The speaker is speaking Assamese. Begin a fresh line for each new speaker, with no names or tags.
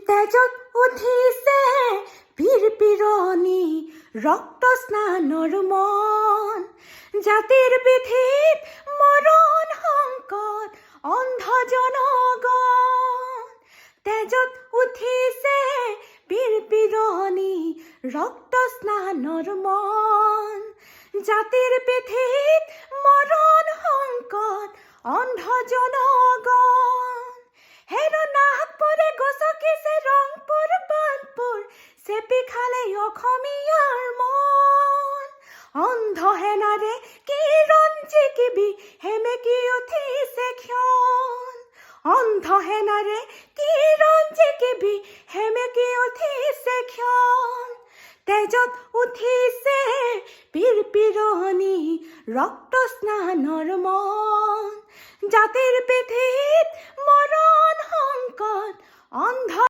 তেজত উঠিছে পিৰপিৰণি ৰক্ত স্নানৰ মন জাতিৰ বিধিত মৰণ সংকট অন্ধ জনগণ তেজত উঠিছে পিৰপিৰণি ৰক্ত স্নানৰ মন জাতিৰ বিধিত মৰণ সংকট অন্ধ জনগণ হেৰ নাগপুৰে গছকিছে ৰংপুৰ বানপুৰ চেপি খালে অসমীয়াৰ মন অন্ধ সেনাৰে কিৰণ জিকিবি সেমেকি উঠিছে ক্ষণ অন্ধ সেনাৰে কিৰণ জিকিবি সেমেকি উঠিছে ক্ষণ তেজত উঠিছে পিৰপিৰণি ৰক্ত স্নানৰ মন জাতিৰ পিঠিত মৰণ সংকট অন্ধ